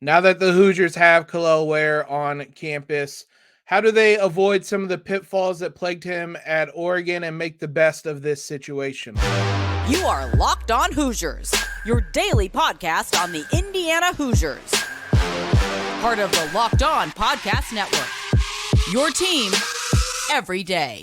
Now that the Hoosiers have Kel'el Ware on campus, how do they avoid some of the pitfalls that plagued him at Oregon and make the best of this situation? You are Locked On Hoosiers, your daily podcast on the Indiana Hoosiers. Part of the Locked On Podcast Network. Your team every day.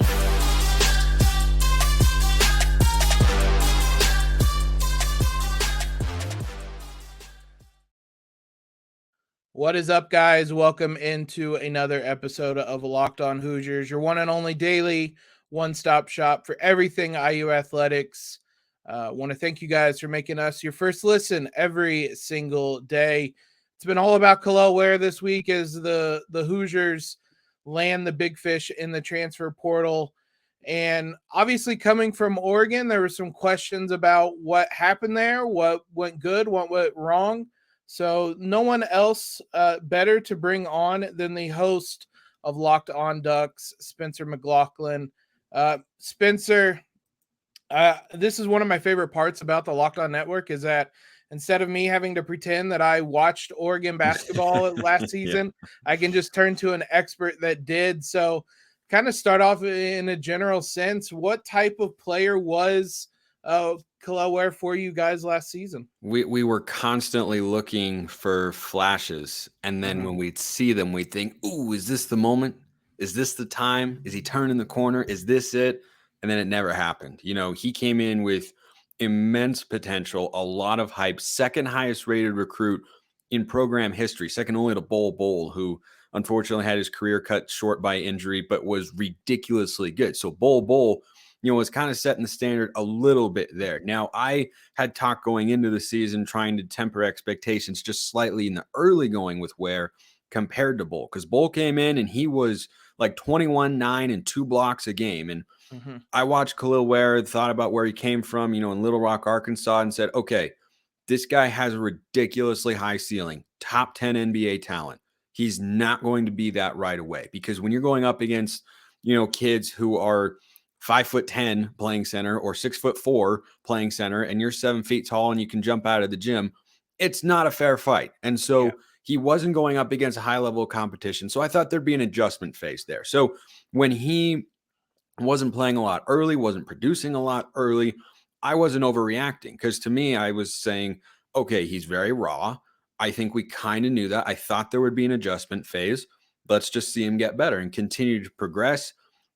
What is up, guys? Welcome into another episode of Locked On Hoosiers, your one and only daily one-stop shop for everything IU athletics. Want to thank you guys for making us your first listen every single day. It's been all about Kel'el Ware this week as the Hoosiers land the big fish in the transfer portal. And obviously, coming from Oregon, there were some questions about what happened there, what went good, what went wrong. So no one else better to bring on than the host of Locked On Ducks, Spencer McLaughlin. Spencer, this is one of my favorite parts about the Locked On Network is that instead of me having to pretend that I watched Oregon basketball last season, I can just turn to an expert that did. So kind of start off in a general sense, what type of player was Kel'el Ware for you guys last season? We were constantly looking for flashes, and then when we'd see them, we'd think, "Ooh, is this the moment? Is this the time? Is he turning the corner? Is this it?" And then it never happened. You know, he came in with immense potential, a lot of hype, second highest rated recruit in program history, second only to Bol, who unfortunately had his career cut short by injury, but was ridiculously good. So Bol, was kind of setting the standard a little bit there. Now, I had talked going into the season, trying to temper expectations just slightly in the early going with Ware compared to Bol, because Bol came in and he was like 21, 9, and 2 blocks a game. And I watched Khalil Ware, thought about where he came from, in Little Rock, Arkansas, and said, okay, this guy has a ridiculously high ceiling, top 10 NBA talent. He's not going to be that right away, because when you're going up against, kids who are 5'10" playing center or 6'4" playing center, and you're 7 feet tall and you can jump out of the gym, it's not a fair fight. And so he wasn't going up against a high level of competition. So I thought there'd be an adjustment phase there. So when he wasn't playing a lot early, wasn't producing a lot early, I wasn't overreacting, because to me, I was saying, okay, he's very raw. I think we kind of knew that. I thought there would be an adjustment phase. Let's just see him get better and continue to progress.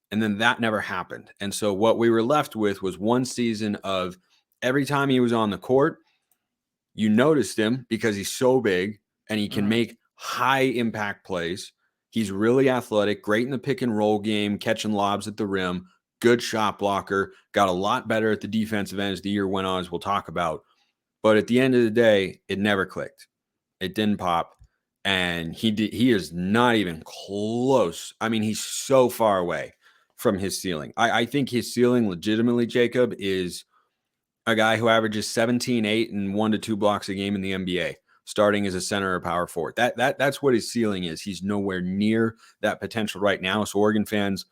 And then that never happened. And so what we were left with was one season of every time he was on the court, you noticed him because he's so big and he can make high impact plays. He's really athletic, great in the pick and roll game, catching lobs at the rim, good shot blocker, got a lot better at the defensive end as the year went on, as we'll talk about. But at the end of the day, it never clicked. It didn't pop. And he is not even close. I mean, he's so far away from his ceiling. I think his ceiling legitimately, Jacob, is a guy who averages 17, 8, and 1 to 2 blocks a game in the NBA, starting as a center or power forward. That's what his ceiling is. He's nowhere near that potential right now. So Oregon fans,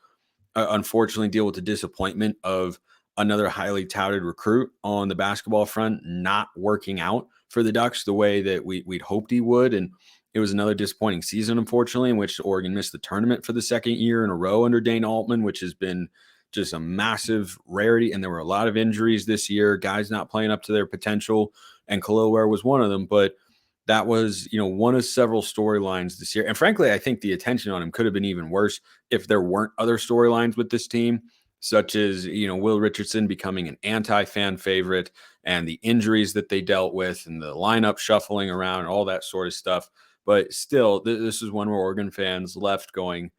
unfortunately, deal with the disappointment of another highly touted recruit on the basketball front not working out for the Ducks the way that we'd hoped he would. And it was another disappointing season, unfortunately, in which Oregon missed the tournament for the second year in a row under Dana Altman, which has been just a massive rarity. And there were a lot of injuries this year, guys not playing up to their potential, and Kel'el Ware was one of them. But that was, one of several storylines this year. And frankly, I think the attention on him could have been even worse if there weren't other storylines with this team, such as, Will Richardson becoming an anti-fan favorite and the injuries that they dealt with and the lineup shuffling around and all that sort of stuff. But still, this is one where Oregon fans left going,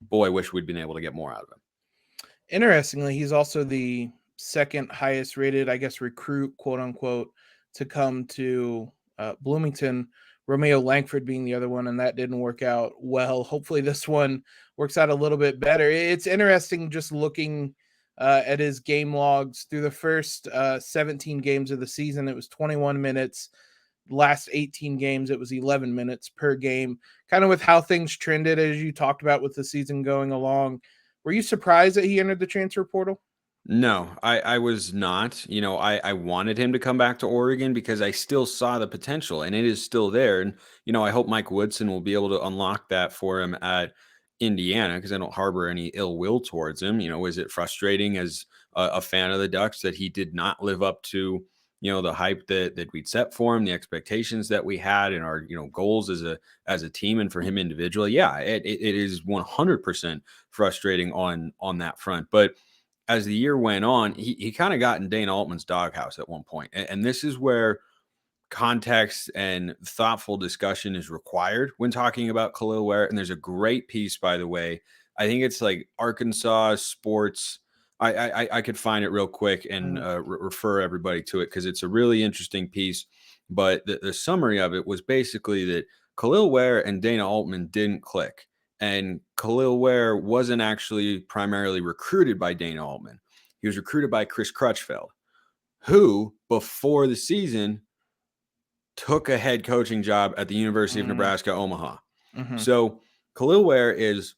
boy, I wish we'd been able to get more out of him. Interestingly, he's also the second highest rated, recruit, quote unquote, to come to Bloomington, Romeo Langford being the other one, and that didn't work out well. Hopefully this one works out a little bit better. It's interesting just looking at his game logs through the first 17 games of the season. It was 21 minutes. Last 18 games, it was 11 minutes per game, kind of with how things trended as you talked about with the season going along. Were you surprised that he entered the transfer portal? No, I was not. I wanted him to come back to Oregon because I still saw the potential and it is still there. And, I hope Mike Woodson will be able to unlock that for him at Indiana because I don't harbor any ill will towards him. Is it frustrating as a fan of the Ducks that he did not live up to, the hype that we'd set for him, the expectations that we had and our, goals as a team and for him individually? Yeah, it is 100% frustrating on that front. But as the year went on, he kind of got in Dana Altman's doghouse at one point. And this is where context and thoughtful discussion is required when talking about Kel'el Ware. And there's a great piece, by the way. I think it's like Arkansas Sports. I could find it real quick and refer everybody to it because it's a really interesting piece. But the summary of it was basically that Kel'el Ware and Dana Altman didn't click. And Kel'el Ware wasn't actually primarily recruited by Dana Altman. He was recruited by Chris Crutchfield, who before the season took a head coaching job at the University of Nebraska, Omaha. So Kel'el Ware is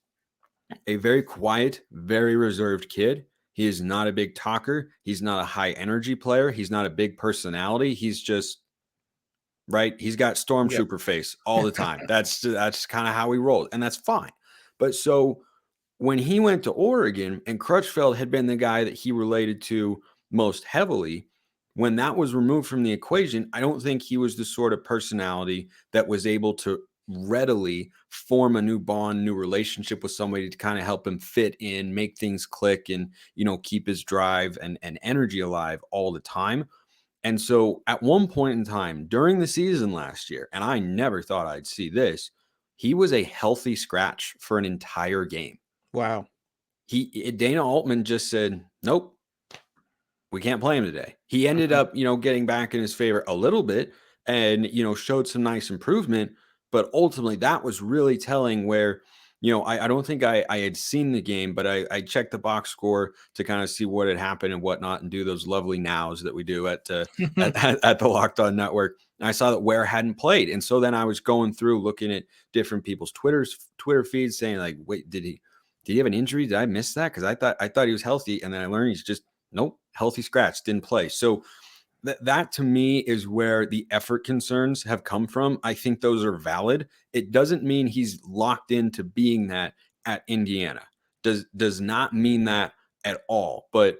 a very quiet, very reserved kid. He is not a big talker. He's not a high energy player. He's not a big personality. He's just right. He's got stormtrooper face all the time. That's kind of how he rolled, and that's fine. But so when he went to Oregon and Crutchfield had been the guy that he related to most heavily, when that was removed from the equation, I don't think he was the sort of personality that was able to readily form a new bond, new relationship with somebody to kind of help him fit in, make things click, and keep his drive and energy alive all the time. And so at one point in time during the season last year, and I never thought I'd see this, he was a healthy scratch for an entire game. Wow. Dana Altman just said, nope, we can't play him today. He ended up, getting back in his favor a little bit and, showed some nice improvement. But ultimately, that was really telling where, I don't think I had seen the game, but I checked the box score to kind of see what had happened and whatnot and do those lovely nows that we do at the Locked On Network. And I saw that Ware hadn't played. And so then I was going through looking at different people's Twitter feeds saying like, wait, did he have an injury? Did I miss that? Because I thought he was healthy. And then I learned he's just, nope, healthy scratch, didn't play. So that to me is where the effort concerns have come from. I think those are valid. It doesn't mean he's locked into being that at Indiana. Does not mean that at all. But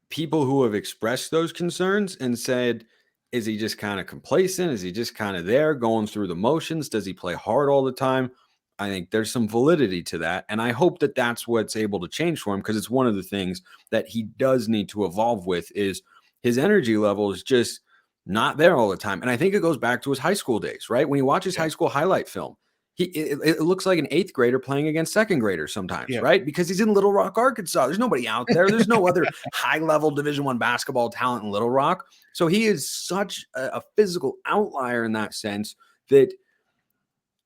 people who have expressed those concerns and said, is he just kind of complacent? Is he just kind of there going through the motions? Does he play hard all the time? I think there's some validity to that. And I hope that that's what's able to change for him because it's one of the things that he does need to evolve with is his energy level is just not there all the time. And I think it goes back to his high school days, right? When you watch his high school highlight film, it looks like an 8th grader playing against 2nd graders sometimes, right? Because he's in Little Rock, Arkansas. There's nobody out there. There's no other high-level Division I basketball talent in Little Rock. So he is such a physical outlier in that sense that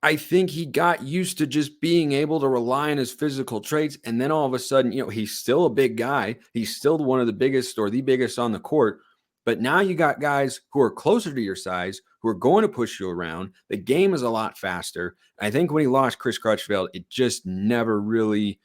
I think he got used to just being able to rely on his physical traits. And then all of a sudden, he's still a big guy. He's still one of the biggest or the biggest on the court. But now you got guys who are closer to your size, who are going to push you around. The game is a lot faster. I think when he lost Chris Crutchfield, it just never really,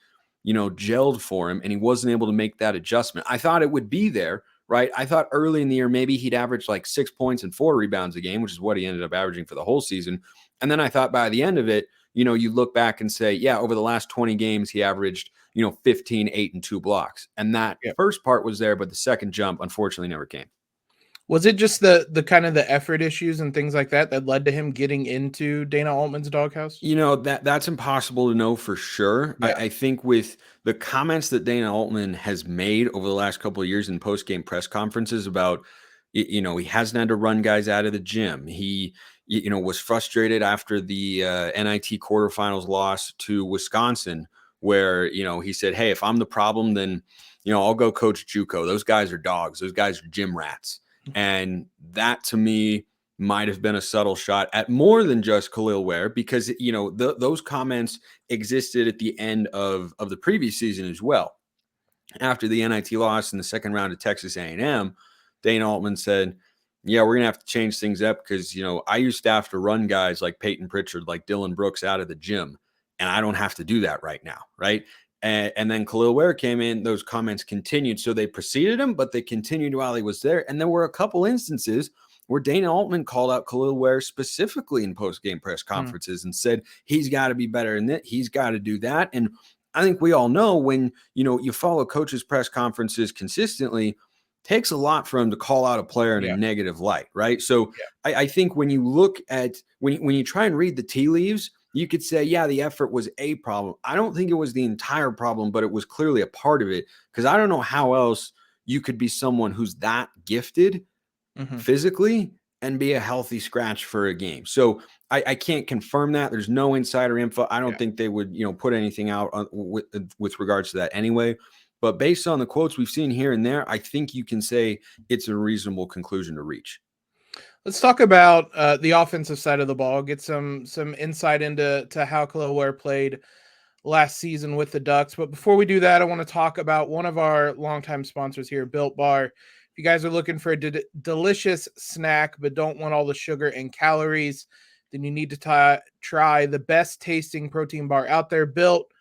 gelled for him. And he wasn't able to make that adjustment. I thought it would be there, right? I thought early in the year, maybe he'd average like 6 points and 4 rebounds a game, which is what he ended up averaging for the whole season. And then I thought by the end of it, you look back and say, yeah, over the last 20 games, he averaged, 15, 8, and 2 blocks. And that first part was there, but the second jump, unfortunately, never came. Was it just the kind of the effort issues and things like that led to him getting into Dana Altman's doghouse? That's impossible to know for sure. Yeah. I think with the comments that Dana Altman has made over the last couple of years in post-game press conferences about, he hasn't had to run guys out of the gym. He was frustrated after the NIT quarterfinals loss to Wisconsin, where, he said, hey, if I'm the problem, then, I'll go coach JUCO. Those guys are dogs. Those guys are gym rats. And that to me might have been a subtle shot at more than just Kel'el Ware because, those comments existed at the end of the previous season as well. After the NIT loss in the second round of Texas A&M, Dana Altman said, yeah, we're going to have to change things up because, I used to have to run guys like Peyton Pritchard, like Dylan Brooks out of the gym, and I don't have to do that right now, right? And then Kel'el Ware came in, those comments continued. So they preceded him, but they continued while he was there. And there were a couple instances where Dana Altman called out Kel'el Ware specifically in post-game press conferences and said, he's got to be better than that. He's got to do that. And I think we all know when, you follow coaches' press conferences consistently, takes a lot for him to call out a player in a negative light, right? So I think when you look at, when you try and read the tea leaves, you could say, yeah, the effort was a problem. I don't think it was the entire problem, but it was clearly a part of it, because I don't know how else you could be someone who's that gifted physically and be a healthy scratch for a game. So I can't confirm that. There's no insider info. I don't think they would, put anything out with regards to that anyway. But based on the quotes we've seen here and there, I think you can say it's a reasonable conclusion to reach. Let's talk about the offensive side of the ball. Get some insight into how Kel'el Ware played last season with the Ducks. But before we do that, I want to talk about one of our longtime sponsors here, Built Bar. If you guys are looking for a delicious snack but don't want all the sugar and calories, then you need to try the best tasting protein bar out there, Built.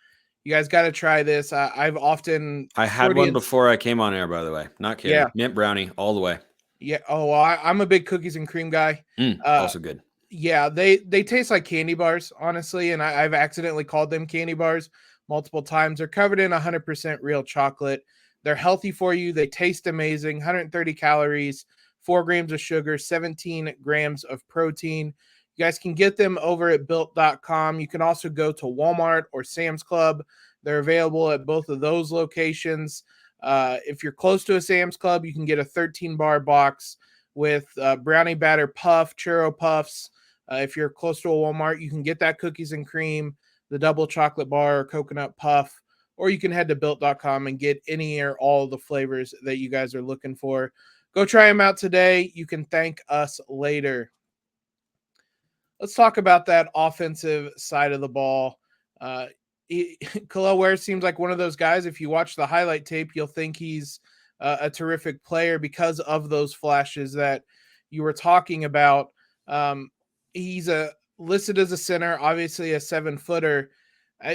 You guys got to try this. I had one before I came on air, by the way. Not kidding. Yeah. Mint brownie all the way. Yeah. Oh, I'm a big cookies and cream guy. Also good. Yeah, they taste like candy bars, honestly, and I've accidentally called them candy bars multiple times. They're covered in 100% real chocolate. They're healthy for you. They taste amazing. 130 calories, 4 grams of sugar, 17 grams of protein. You guys can get them over at built.com. You can also go to Walmart or Sam's Club. They're available at both of those locations. If you're close to a Sam's Club, you can get a 13-bar box with brownie batter puff, churro puffs. If you're close to a Walmart, you can get that cookies and cream, the double chocolate bar, or coconut puff, or you can head to built.com and get any or all of the flavors that you guys are looking for. Go try them out today. You can thank us later. Let's talk about that offensive side of the ball. Kel'el Ware seems like one of those guys, if you watch the highlight tape, you'll think he's a terrific player because of those flashes that you were talking about. He's listed as a center, obviously a 7-footer.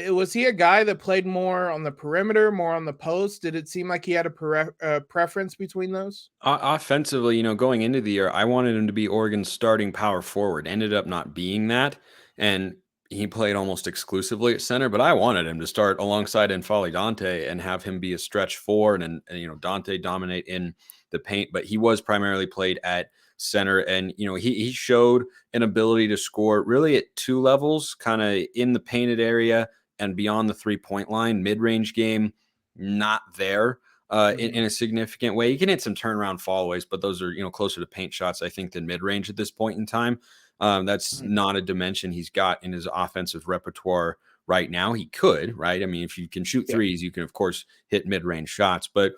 Was he a guy that played more on the perimeter, more on the post? Did it seem like he had a preference between those? Offensively, going into the year, I wanted him to be Oregon's starting power forward. Ended up not being that, and he played almost exclusively at center, but I wanted him to start alongside N'Faly Dante and have him be a stretch 4 and Dante dominate in the paint. But he was primarily played at center, and he showed an ability to score really at 2 levels, kind of in the painted area and beyond the 3-point line. Mid-range game, not there in a significant way. He can hit some turnaround fallaways, but those are closer to paint shots, I think, than mid-range at this point in time. That's not a dimension he's got in his offensive repertoire right now. He could, right? I mean, if you can shoot threes, you can, of course, hit mid-range shots. But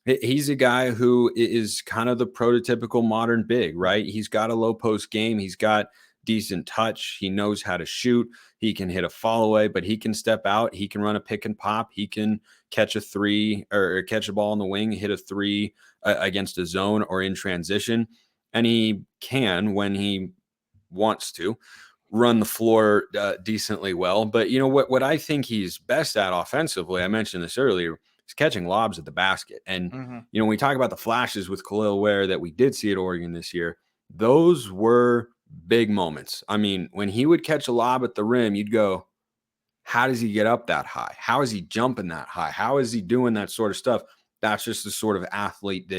he's a guy who is kind of the prototypical modern big, right? He's got a low post game. He's got decent touch. He knows how to shoot. He can hit a follow-away, but he can step out. He can run a pick and pop. He can catch a 3 or catch a ball on the wing, hit a 3 against a zone or in transition. And he can, when he wants to, run the floor decently well. But what I think he's best at offensively, I mentioned this earlier, is catching lobs at the basket. And when we talk about the flashes with Kel'el Ware that we did see at Oregon this year, those were big moments. I mean, when he would catch a lob at the rim, you'd go, how does he get up that high? How is he jumping that high? How is he doing that sort of stuff? That's just the sort of athlete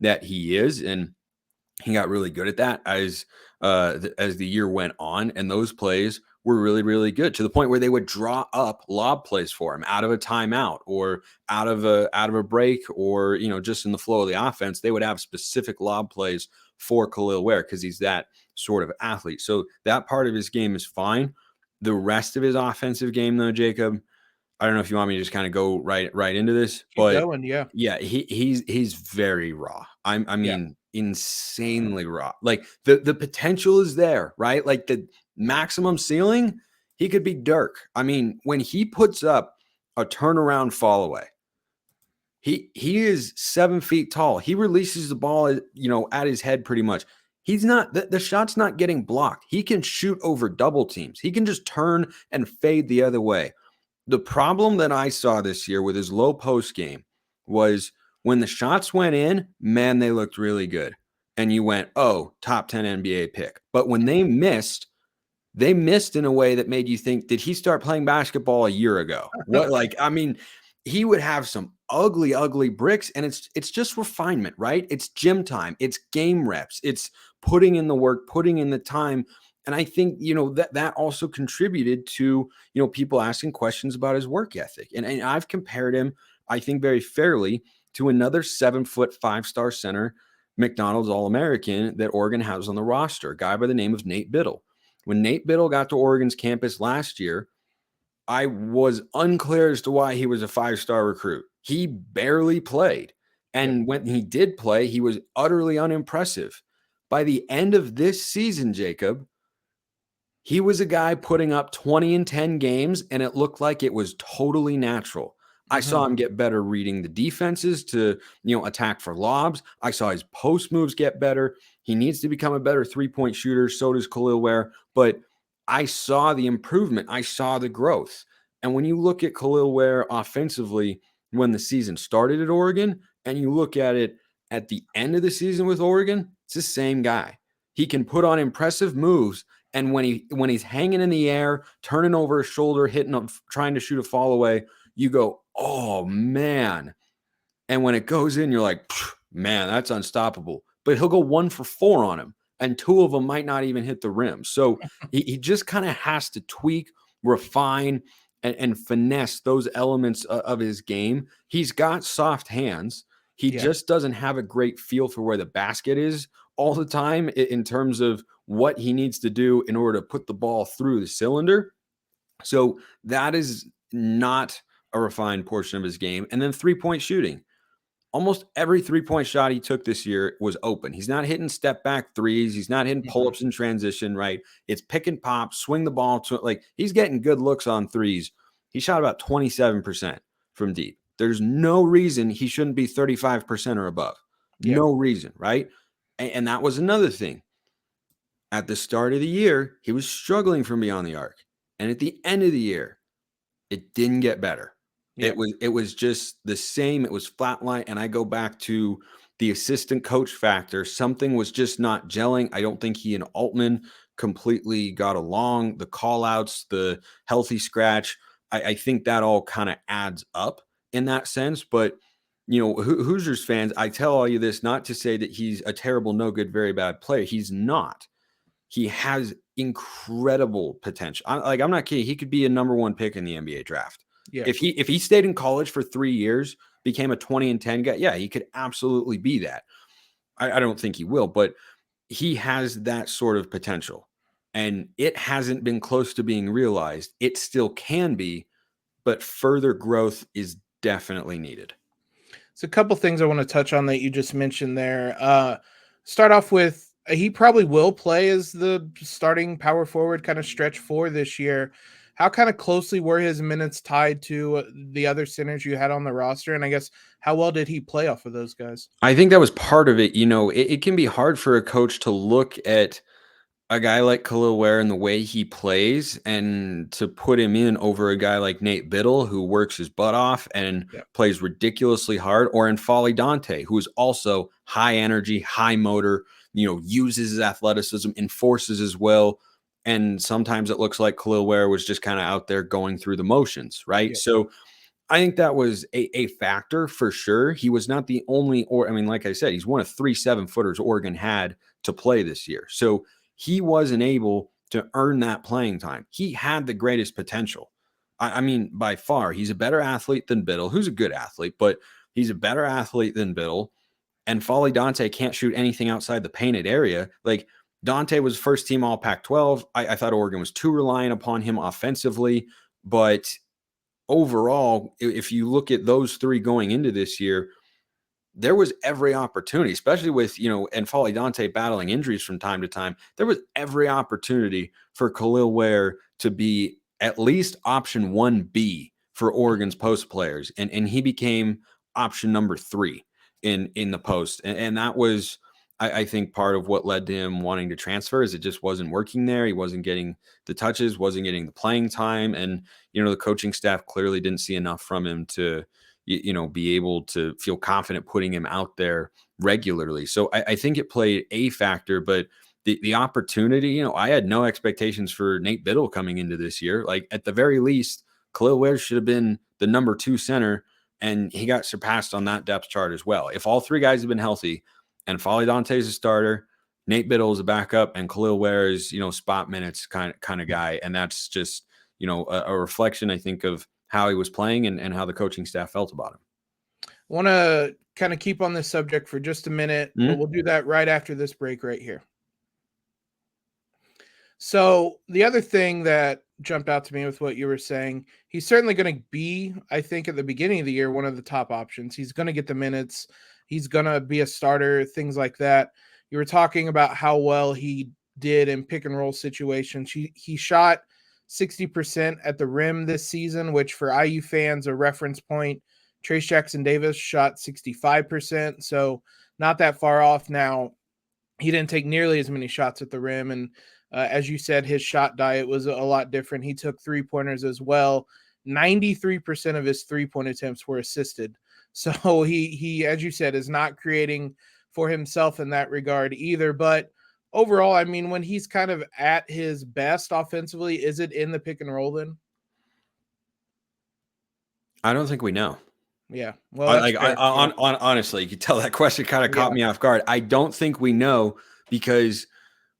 that he is. And he got really good at that as the year went on, and those plays were really, really good, to the point where they would draw up lob plays for him out of a timeout or out of a break, or just in the flow of the offense. They would have specific lob plays for Kel'el Ware because he's that sort of athlete. So that part of his game is fine. The rest of his offensive game, though, Jacob, I don't know if you want me to just kind of go right into this, he's very raw. I mean, insanely raw. Like the potential is there, right? Like the maximum ceiling, he could be Dirk. I mean, when he puts up a turnaround fall away, he is 7 feet tall. He releases the ball, at his head pretty much. He's not, the shot's not getting blocked. He can shoot over double teams. He can just turn and fade the other way. The problem that I saw this year with his low post game was when the shots went in, man, they looked really good. And you went, oh, top 10 NBA pick. But when they missed in a way that made you think, did he start playing basketball a year ago? What, like, I mean, he would have some ugly, ugly bricks, and it's just refinement, right? It's gym time, it's game reps, it's putting in the work, putting in the time. And I think, that also contributed to, people asking questions about his work ethic. And I've compared him, I think very fairly, to another 7-foot, 5-star center, McDonald's All-American that Oregon has on the roster, a guy by the name of Nate Biddle. When Nate Biddle got to Oregon's campus last year, I was unclear as to why he was a 5-star recruit. He barely played. And when he did play, he was utterly unimpressive. By the end of this season, Jacob, he was a guy putting up 20 and 10 games, and it looked like it was totally natural. I saw him get better reading the defenses to, attack for lobs. I saw his post moves get better. He needs to become a better three-point shooter. So does Khalil Ware. But I saw the improvement. I saw the growth. And when you look at Khalil Ware offensively when the season started at Oregon, and you look at it at the end of the season with Oregon, it's the same guy. He can put on impressive moves. And when he's hanging in the air, turning over his shoulder, trying to shoot a fall away, you go, oh, man. And when it goes in, you're like, man, that's unstoppable. But he'll go 1 for 4 on him, and 2 of them might not even hit the rim. So he just kind of has to tweak, refine, and finesse those elements of his game. He's got soft hands. He just doesn't have a great feel for where the basket is all the time in terms of what he needs to do in order to put the ball through the cylinder. So that is not a refined portion of his game. And then 3-point shooting. Almost every 3-point shot he took this year was open. He's not hitting step back threes. He's not hitting pull-ups in transition, right? It's pick and pop, swing the ball to, like, he's getting good looks on threes. He shot about 27% from deep. There's no reason he shouldn't be 35% or above. No reason, right? And that was another thing. At the start of the year, he was struggling from beyond the arc. And at the end of the year, it didn't get better. It was just the same. It was flatline. And I go back to the assistant coach factor. Something was just not gelling. I don't think he and Altman completely got along. The call outs, the healthy scratch, I think that all kind of adds up in that sense. But, Hoosiers fans, I tell all you this not to say that he's a terrible, no good, very bad player. He's not. He has incredible potential. I'm not kidding. He could be a number 1 pick in the NBA draft. Yeah. If he stayed in college for 3 years, became a 20 and 10 guy, he could absolutely be that. I don't think he will, but he has that sort of potential. And it hasn't been close to being realized. It still can be, but further growth is definitely needed. So a couple things I want to touch on that you just mentioned there. Start off with, he probably will play as the starting power forward kind of stretch 4 this year. How kind of closely were his minutes tied to the other centers you had on the roster? And I guess how well did he play off of those guys? I think that was part of it. It can be hard for a coach to look at a guy like Khalil Ware and the way he plays and to put him in over a guy like Nate Biddle, who works his butt off and plays ridiculously hard, or in Folly Dante, who is also high energy, high motor, uses his athleticism, enforces as well. And sometimes it looks like Kel'el Ware was just kind of out there going through the motions, right? Yeah. So I think that was a factor for sure. He was not the only, like I said, he's one of 3 7-footers Oregon had to play this year. So he wasn't able to earn that playing time. He had the greatest potential. By far, he's a better athlete than Biddle, who's a good athlete, but he's a better athlete than Biddle. And Folly Dante can't shoot anything outside the painted area. Like, Dante was first team all Pac-12. I thought Oregon was too reliant upon him offensively. But overall, if you look at those 3 going into this year, there was every opportunity, especially with, and Folly Dante battling injuries from time to time. There was every opportunity for Khalil Ware to be at least option 1B for Oregon's post players. And he became option number 3 in the post. And that was I think part of what led to him wanting to transfer is it just wasn't working there. He wasn't getting the touches, wasn't getting the playing time. And, the coaching staff clearly didn't see enough from him to, be able to feel confident putting him out there regularly. So I think it played a factor, but the opportunity, I had no expectations for Nate Biddle coming into this year. Like at the very least, Kel'el Ware should have been the number 2 center, and he got surpassed on that depth chart as well. If all 3 guys have been healthy, and Folly Dante's a starter, Nate Biddle is a backup, and Kel'el Ware is, spot minutes kind of guy. And that's just, a reflection, I think, of how he was playing and how the coaching staff felt about him. I want to kind of keep on this subject for just a minute, but we'll do that right after this break right here. So the other thing that jumped out to me with what you were saying, he's certainly going to be, I think, at the beginning of the year, one of the top options. He's going to get the minutes. He's going to be a starter, things like that. You were talking about how well he did in pick and roll situations. He shot 60% at the rim this season, which for IU fans, a reference point, Trace Jackson Davis shot 65%. So not that far off. Now, he didn't take nearly as many shots at the rim. And as you said, his shot diet was a lot different. He took 3-pointers as well. 93% of his 3-point attempts were assisted. So he, as you said, is not creating for himself in that regard either. But overall, I mean, when he's kind of at his best offensively, is it in the pick and roll then? I don't think we know. Yeah. Well, honestly, you can tell that question kind of caught me off guard. I don't think we know because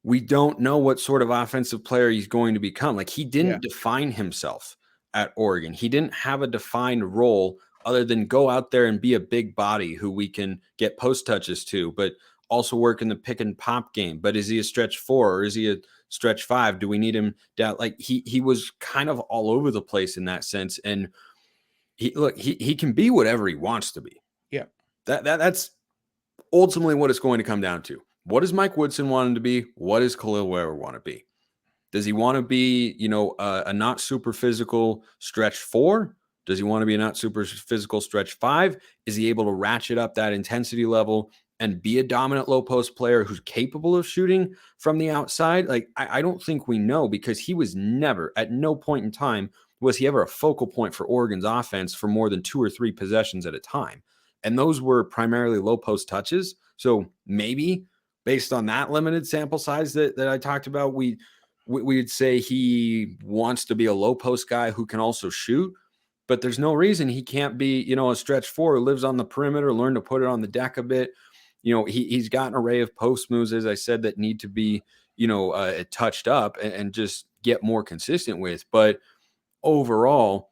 we don't know what sort of offensive player he's going to become. Like, he didn't define himself at Oregon. He didn't have a defined role other than go out there and be a big body who we can get post touches to, but also work in the pick and pop game. But is he a stretch 4 or is he a stretch 5? Do we need him down? Like, he was kind of all over the place in that sense. And he can be whatever he wants to be. Yeah. That's ultimately what it's going to come down to. What does Mike Woodson want him to be? What does Khalil Ware want to be? Does he want to be, a not super physical stretch 4? Does he want to be a not super physical stretch 5? Is he able to ratchet up that intensity level and be a dominant low post player who's capable of shooting from the outside? Like, I don't think we know, because he was never, at no point in time, was he ever a focal point for Oregon's offense for more than 2 or 3 possessions at a time. And those were primarily low post touches. So maybe based on that limited sample size that I talked about, we'd say he wants to be a low post guy who can also shoot. But there's no reason he can't be, a stretch 4 who lives on the perimeter, learn to put it on the deck a bit. He's got an array of post moves, as I said, that need to be, touched up and just get more consistent with. But overall,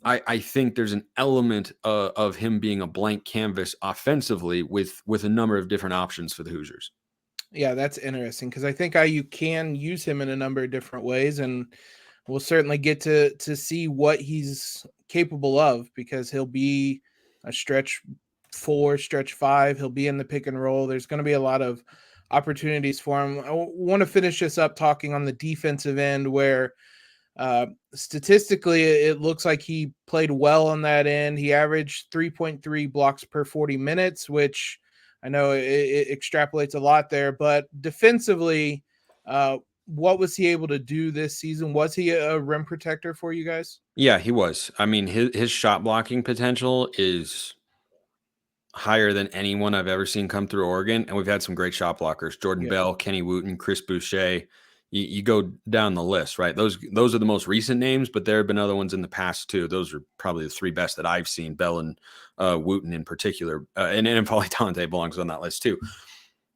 I think there's an element of him being a blank canvas offensively with a number of different options for the Hoosiers. Yeah, that's interesting, because I think IU can use him in a number of different ways, and we'll certainly get to see what he's capable of, because he'll be a stretch 4, stretch 5. He'll be in the pick and roll. There's going to be a lot of opportunities for him. I want to finish this up talking on the defensive end, where statistically it looks like he played well on that end. He averaged 3.3 blocks per 40 minutes, which I know it extrapolates a lot there, but defensively, what was he able to do this season? Was he a rim protector for you guys? Yeah, he was. I mean, his shot blocking potential is higher than anyone I've ever seen come through Oregon. And we've had some great shot blockers: Jordan Bell, Kenny Wooten, Chris Boucher. You go down the list, right? Those are the most recent names, but there have been other ones in the past too. Those are probably the 3 best that I've seen, Bell and Wooten in particular. And Folly Dante belongs on that list too.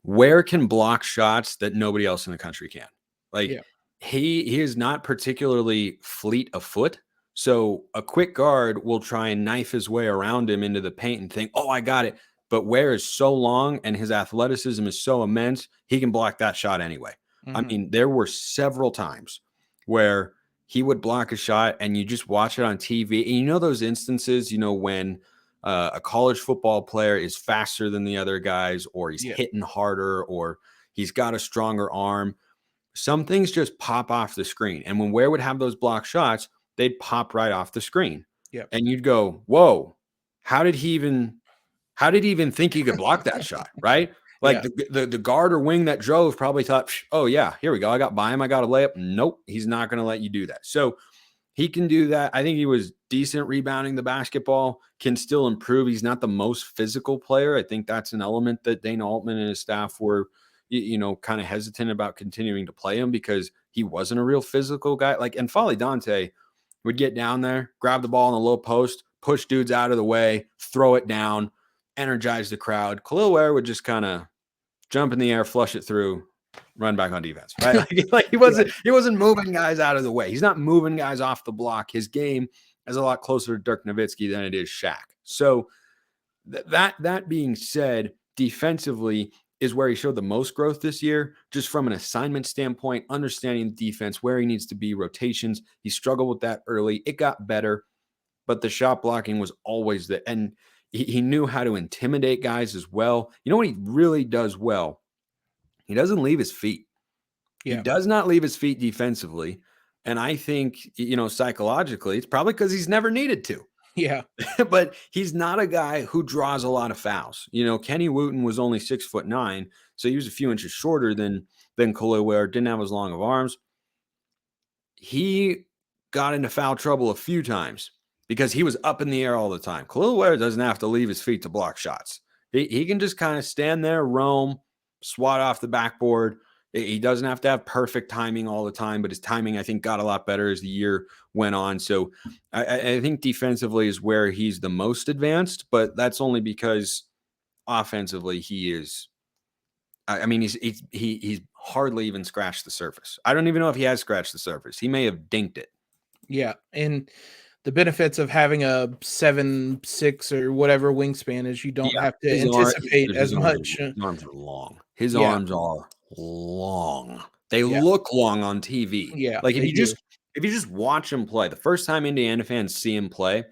Ware can block shots that nobody else in the country can. Like, he is not particularly fleet of foot. So a quick guard will try and knife his way around him into the paint and think, oh, I got it. But Ware is so long and his athleticism is so immense, he can block that shot anyway. Mm-hmm. I mean, there were several times where he would block a shot and you just watch it on TV. And those instances, when a college football player is faster than the other guys, or he's hitting harder, or he's got a stronger arm, some things just pop off the screen. And when Ware would have those block shots, they'd pop right off the screen. And you'd go, whoa, how did he even think he could block that shot? Right. Like the guard or wing that drove probably thought, oh yeah, here we go. I got by him. I got a layup. Nope. He's not going to let you do that. So he can do that. I think he was decent rebounding the basketball, can still improve. He's not the most physical player. I think that's an element that Dana Altman and his staff were, kind of hesitant about continuing to play him because he wasn't a real physical guy. Like, and Folly Dante would get down there, grab the ball in the low post, push dudes out of the way, throw it down, energize the crowd. Kel'el Ware would just kind of jump in the air, flush it through, run back on defense, right? Like he wasn't moving guys out of the way. He's not moving guys off the block. His game is a lot closer to Dirk Nowitzki than it is Shaq. So that being said, defensively is where he showed the most growth this year, just from an assignment standpoint, understanding the defense, where he needs to be, rotations. He struggled with that early. It got better, but the shot blocking was always there. And he knew how to intimidate guys as well. You know what he really does well? He doesn't leave his feet. Yeah. He does not leave his feet defensively. And I think, psychologically, it's probably because he's never needed to. Yeah. But he's not a guy who draws a lot of fouls. Kenny Wooten was only 6'9", so he was a few inches shorter than Kel'el Ware, didn't have as long of arms. He got into foul trouble a few times because he was up in the air all the time. Kel'el Ware doesn't have to leave his feet to block shots. He can just kind of stand there, roam, swat off the backboard. He doesn't have to have perfect timing all the time, but his timing, I think, got a lot better as the year went on. So I think defensively is where he's the most advanced, but that's only because offensively he is. I mean, he's hardly even scratched the surface. I don't even know if he has scratched the surface. He may have dinked it. Yeah, and the benefits of having a 7'6" or whatever wingspan is you don't have to anticipate as much. His arms are long. His arms are long. They look long on TV. Yeah. Like if you just watch him play, the first time Indiana fans see him play,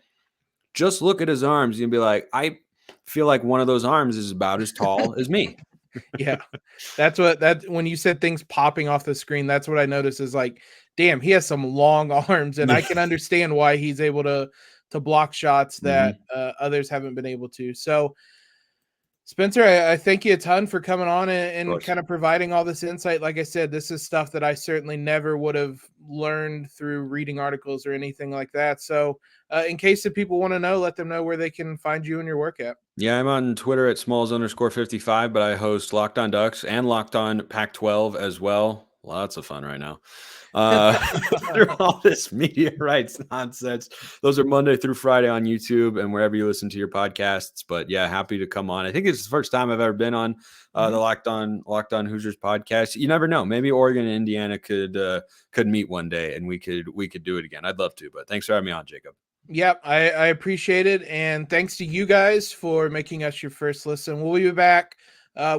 just look at his arms and be like, I feel like one of those arms is about as tall as me. Yeah. When you said things popping off the screen, that's what I noticed is like, damn, he has some long arms, and I can understand why he's able to block shots that others haven't been able to. So Spencer, I thank you a ton for coming on and kind of providing all this insight. Like I said, this is stuff that I certainly never would have learned through reading articles or anything like that. So in case if people want to know, let them know where they can find you and your work at. Yeah, I'm on Twitter at smalls_55, but I host Locked On Ducks and Locked On Pac-12 as well. Lots of fun right now. Through all this media rights nonsense. Those are Monday through Friday on YouTube and wherever you listen to your podcasts. But yeah, happy to come on. I think it's the first time I've ever been on the Locked On Hoosiers podcast. You never know. Maybe Oregon and Indiana could meet one day and we could do it again. I'd love to, but thanks for having me on, Jacob. Yep, I appreciate it. And thanks to you guys for making us your first listen. We'll be back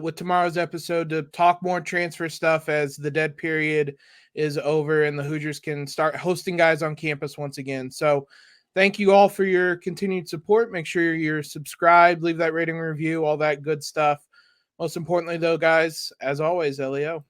with tomorrow's episode to talk more transfer stuff as the dead period is over and the Hoosiers can start hosting guys on campus once again. So thank you all for your continued support. Make sure you're subscribed, leave that rating review, all that good stuff. Most importantly, though, guys, as always, LEO.